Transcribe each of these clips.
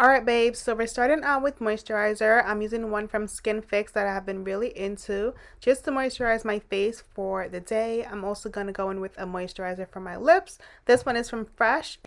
Alright babes, so we're starting out with moisturizer. I'm using one from Skin Fix that I have been really into just to moisturize my face for the day. I'm also going to go in with a moisturizer for my lips. This one is from Fresh.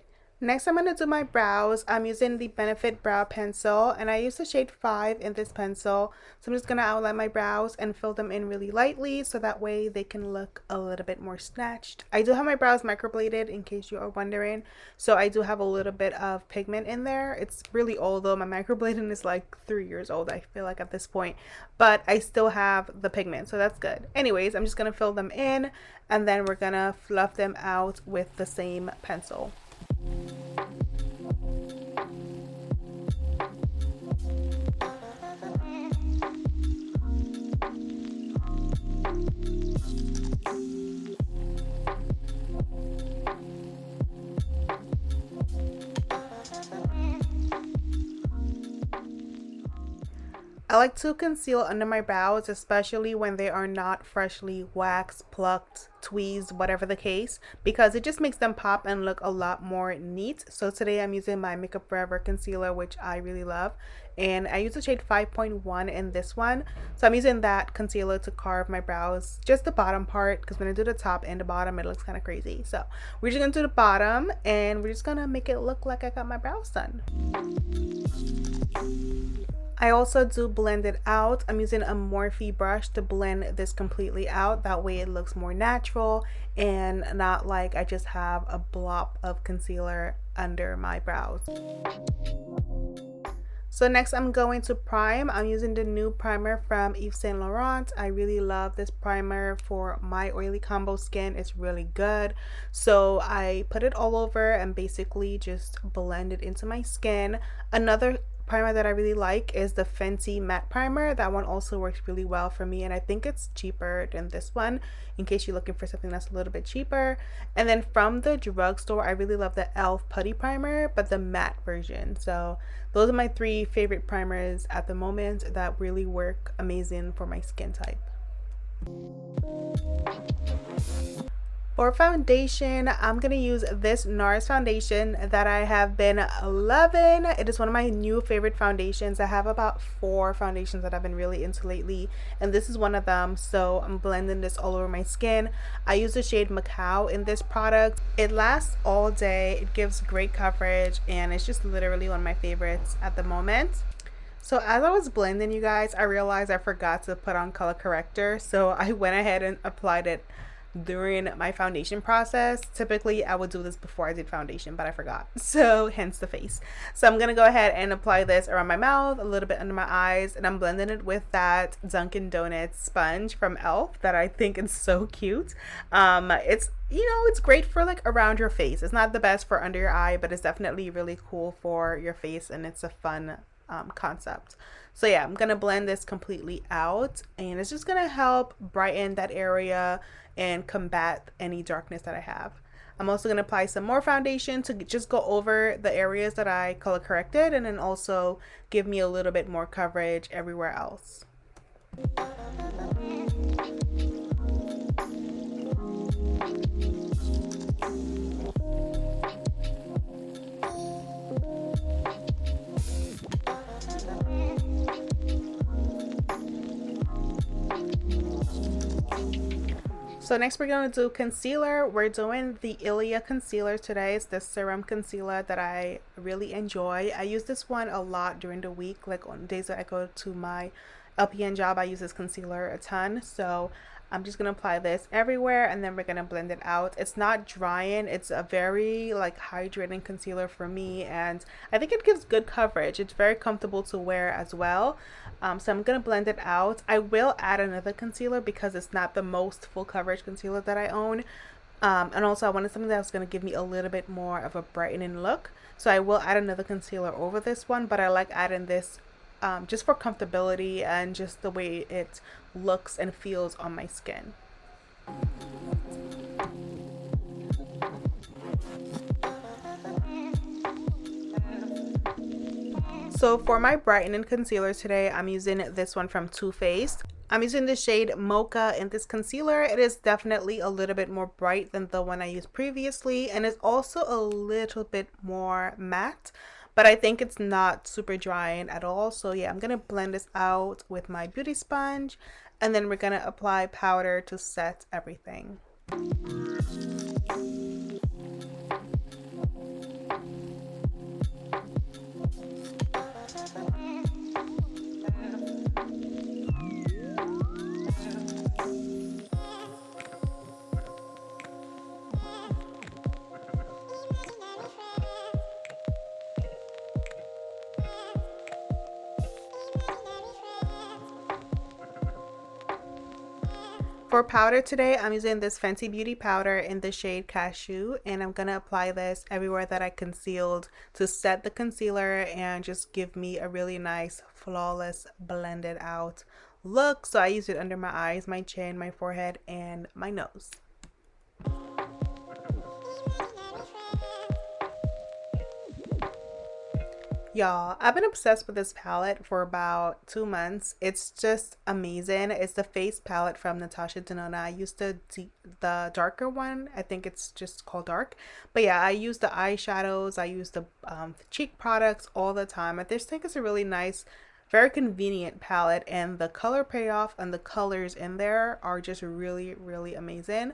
Next, I'm going to do my brows. I'm using the Benefit Brow Pencil, and I use the shade 5 in this pencil. So I'm just going to outline my brows and fill them in really lightly so that way they can look a little bit more snatched. I do have my brows microbladed in case you are wondering. So I do have a little bit of pigment in there. It's really old though. My microblading is like 3 years old, I feel like, at this point. But I still have the pigment, so that's good. Anyways, I'm just going to fill them in, and then we're going to fluff them out with the same pencil. I like to conceal under my brows, especially when they are not freshly waxed, plucked, tweezed, whatever the case, because it just makes them pop and look a lot more neat. So today I'm using my Makeup Forever concealer, which I really love, and I use the shade 5.1 in this one. So I'm using that concealer to carve my brows, just the bottom part, because when I do the top and the bottom it looks kind of crazy. So we're just gonna do the bottom, and we're just gonna make it look like I got my brows done. I also do blend it out. I'm using a Morphe brush to blend this completely out. That way it looks more natural and not like I just have a blob of concealer under my brows. So next I'm going to prime. I'm using the new primer from Yves Saint Laurent. I really love this primer for my oily combo skin. It's really good. So I put it all over and basically just blend it into my skin. Another primer that I really like is the Fenty matte primer. That one also works really well for me, and I think it's cheaper than this one in case you're looking for something that's a little bit cheaper. And then from the drugstore, I really love the e.l.f. putty primer, but the matte version. So those are my 3 favorite primers at the moment that really work amazing for my skin type. For foundation, I'm going to use this NARS foundation that I have been loving. It is one of my new favorite foundations. I have about 4 foundations that I've been really into lately, and this is one of them. So I'm blending this all over my skin. I use the shade Macao in this product. It lasts all day. It gives great coverage, and it's just literally one of my favorites at the moment. So as I was blending, you guys, I realized I forgot to put on color corrector. So I went ahead and applied it during my foundation process. Typically I would do this before I did foundation, but I forgot, so hence the face. So I'm gonna go ahead and apply this around my mouth, a little bit under my eyes, and I'm blending it with that Dunkin' Donuts sponge from e.l.f. that I think is so cute. It's, you know, it's great for like around your face. It's not the best for under your eye, but it's definitely really cool for your face, and it's a fun concept. So yeah, I'm gonna blend this completely out, and it's just gonna help brighten that area and combat any darkness that I have. I'm also gonna apply some more foundation to just go over the areas that I color corrected, and then also give me a little bit more coverage everywhere else. So next we're going to do concealer. We're doing the Ilia concealer today. It's the serum concealer that I really enjoy. I use this one a lot during the week, like on days that I go to my LPN job. I use this concealer a ton. So I'm just gonna apply this everywhere, and then we're gonna blend it out. It's not drying. It's a very like hydrating concealer for me, and I think it gives good coverage. It's very comfortable to wear as well. So I'm gonna blend it out. I will add another concealer because it's not the most full coverage concealer that I own. And also I wanted something that was going to give me a little bit more of a brightening look. So I will add another concealer over this one, but I like adding this just for comfortability and just the way it looks and feels on my skin. So for my brightening concealer today, I'm using this one from Too Faced. I'm using the shade Mocha in this concealer. It is definitely a little bit more bright than the one I used previously, and it's also a little bit more matte. but I think it's not super drying at all. So yeah, I'm gonna blend this out with my beauty sponge, and then we're gonna apply powder to set everything. For powder today, I'm using this Fenty Beauty powder in the shade Cashew, and I'm going to apply this everywhere that I concealed to set the concealer and just give me a really nice, flawless, blended out look. So I use it under my eyes, my chin, my forehead, and my nose. Y'all, I've been obsessed with this palette for about 2 months. It's just amazing. It's the face palette from Natasha Denona. I used the darker one. I think it's just called dark. But yeah, I use the eyeshadows. I use the cheek products all the time. I just think it's a really nice, very convenient palette. And the color payoff and the colors in there are just really, really amazing.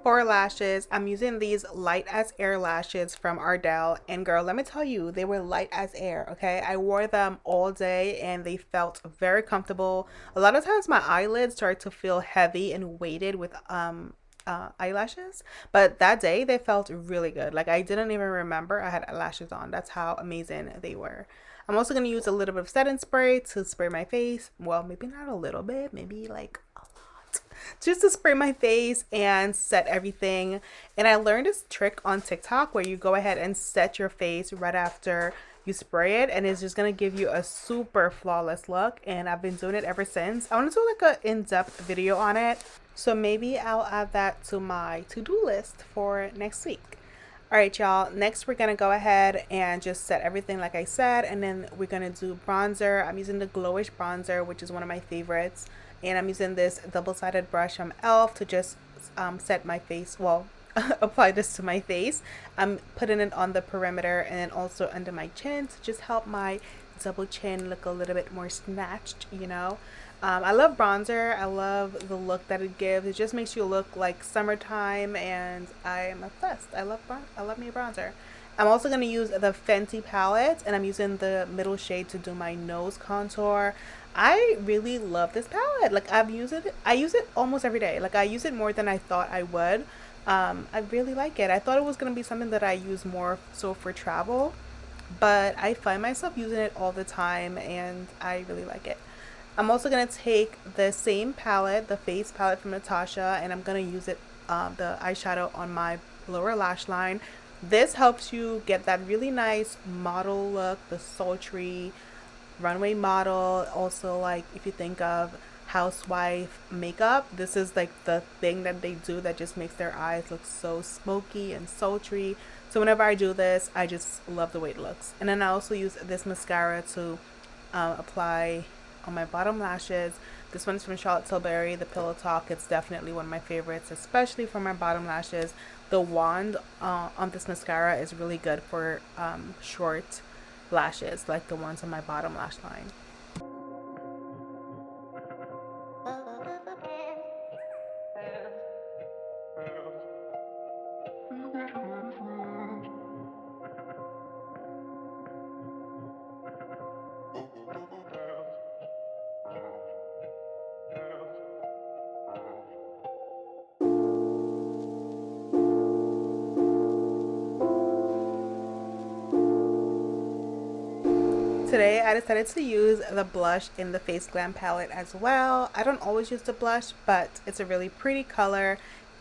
For lashes, I'm using these light as air lashes from Ardell, and girl, let me tell you, they were light as air. Okay, I wore them all day and they felt very comfortable. A lot of times my eyelids started to feel heavy and weighted with eyelashes, but that day they felt really good. Like I didn't even remember I had lashes on. That's how amazing they were. I'm also going to use a little bit of setting spray to spray my face. Well, maybe not a little bit, maybe like just to spray my face and set everything. And I learned this trick on TikTok where you go ahead and set your face right after you spray it, and it's just gonna give you a super flawless look. And I've been doing it ever since. I want to do like a in-depth video on it, so maybe I'll add that to my to-do list for next week. All right, y'all, next we're gonna go ahead and just set everything like I said, and then we're gonna do bronzer. I'm using the Glowish bronzer, which is one of my favorites, and I'm using this double-sided brush from ELF to just set my face, well, apply this to my face. I'm putting it on the perimeter and then also under my chin to just help my double chin look a little bit more snatched, you know. I love bronzer. I love the look that it gives. It just makes you look like summertime, and I am obsessed. I love me a bronzer. I'm also going to use the Fenty palette, and I'm using the middle shade to do my nose contour. I really love this palette. Like I use it almost every day. Like I use it more than I thought I would. I really like it. I thought it was going to be something that I use more so for travel, but I find myself using it all the time, and I really like it. I'm also going to take the same palette, the face palette from Natasha, and I'm going to use it, the eyeshadow on my lower lash line. This helps you get that really nice model look, the sultry runway model. Also, like if you think of housewife makeup, this is like the thing that they do that just makes their eyes look so smoky and sultry. So whenever I do this, I just love the way it looks. And then I also use this mascara to apply on my bottom lashes. This one's from Charlotte Tilbury, the Pillow Talk. It's definitely one of my favorites, especially for my bottom lashes. The wand on this mascara is really good for short lashes, like the ones on my bottom lash line. Today I decided to use the blush in the Face Glam palette as well. I don't always use the blush, but it's a really pretty color.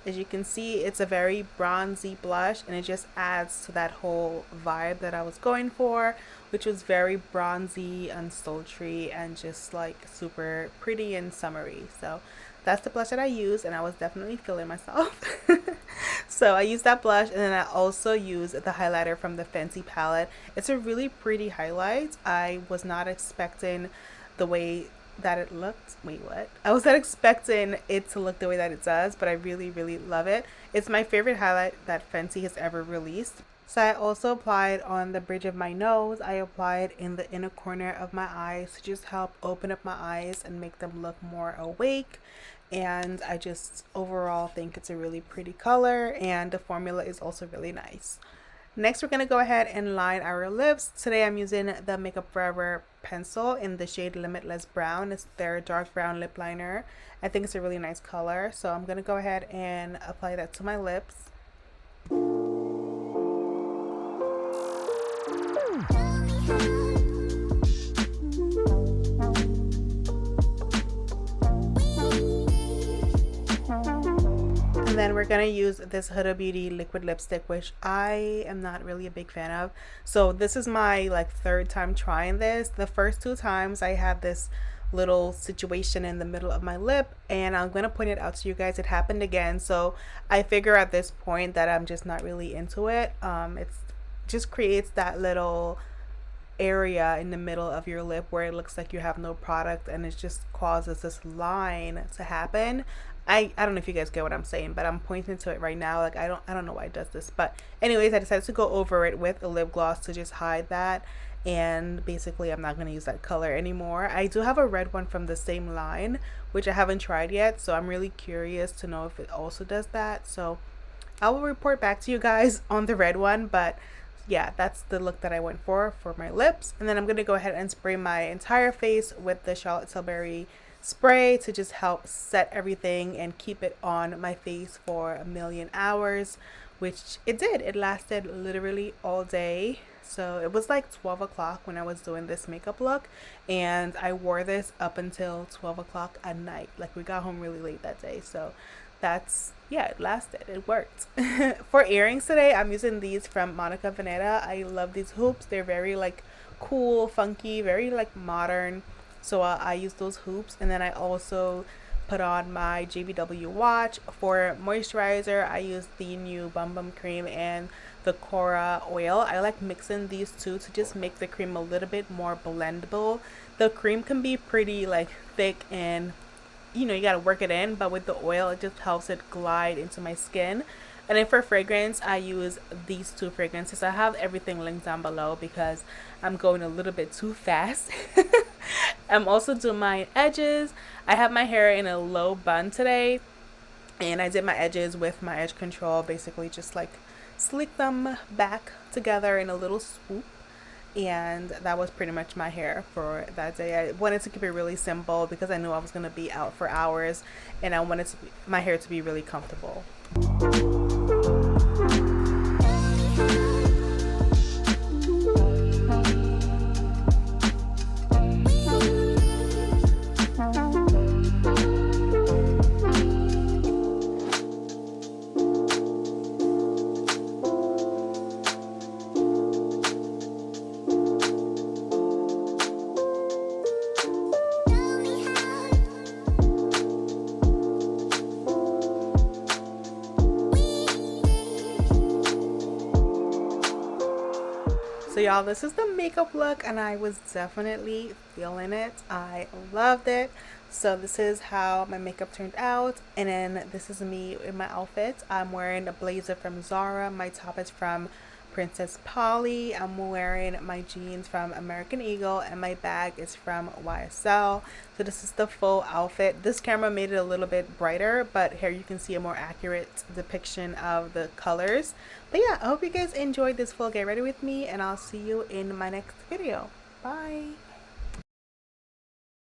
As you can see, it's a very bronzy blush, and it just adds to that whole vibe that I was going for, which was very bronzy and sultry and just like super pretty and summery. So that's the blush that I used, and I was definitely feeling myself. So I used that blush, and then I also used the highlighter from the Fenty palette. It's a really pretty highlight. I was not expecting the way that it looked. Wait, what? I was not expecting it to look the way that it does, but I really, really love it. It's my favorite highlight that Fenty has ever released. So I also applied on the bridge of my nose. I applied in the inner corner of my eyes to just help open up my eyes and make them look more awake. And I just overall think it's a really pretty color, and the formula is also really nice. Next, we're going to go ahead and line our lips. Today I'm using the Makeup Forever pencil in the shade Limitless Brown. It's their dark brown lip liner. I think it's a really nice color, so I'm going to go ahead and apply that to my lips. And then we're gonna use this Huddle Beauty liquid lipstick, which I am not really a big fan of. So this is my like third time trying this. The first two times I had this little situation in the middle of my lip, and I'm gonna point it out to you guys. It happened again, so I figure at this point that I'm just not really into it. It's just creates that little area in the middle of your lip where it looks like you have no product, and it just causes this line to happen. I don't know if you guys get what I'm saying, but I'm pointing to it right now. Like I don't know why it does this, but anyways, I decided to go over it with a lip gloss to just hide that. And basically I'm not going to use that color anymore. I do have a red one from the same line, which I haven't tried yet, so I'm really curious to know if it also does that. So I will report back to you guys on the red one, but yeah, that's the look that I went for my lips. And then I'm going to go ahead and spray my entire face with the Charlotte Tilbury spray to just help set everything and keep it on my face for a million hours, which it did. It lasted literally all day. So it was like 12 o'clock when I was doing this makeup look, and I wore this up until 12 o'clock at night. Like we got home really late that day, so that's, yeah, it lasted, it worked. For earrings today, I'm using these from Monica Veneta. I love these hoops. They're very like cool, funky, very like modern. So I use those hoops, and then I also put on my JVW watch. For moisturizer, I use the new Bum Bum cream and the Cora oil. I like mixing these two to just make the cream a little bit more blendable. The cream can be pretty like thick, and you know, you gotta work it in, but with the oil it just helps it glide into my skin. And then for fragrance, I use these two fragrances. I have everything linked down below because I'm going a little bit too fast. I'm also doing my edges. I have my hair in a low bun today, and I did my edges with my edge control, basically just like slick them back together in a little swoop. And that was pretty much my hair for that day. I wanted to keep it really simple because I knew I was going to be out for hours, and I wanted my hair to be really comfortable. So y'all, this is the makeup look, and I was definitely feeling it. I loved it. So this is how my makeup turned out, and then this is me in my outfit. I'm wearing a blazer from Zara. My top is from Princess Polly. I'm wearing my jeans from American Eagle, and my bag is from YSL. So this is the full outfit. This camera made it a little bit brighter, but here you can see a more accurate depiction of the colors. But yeah, I hope you guys enjoyed this full get ready with me, and I'll see you in my next video. Bye.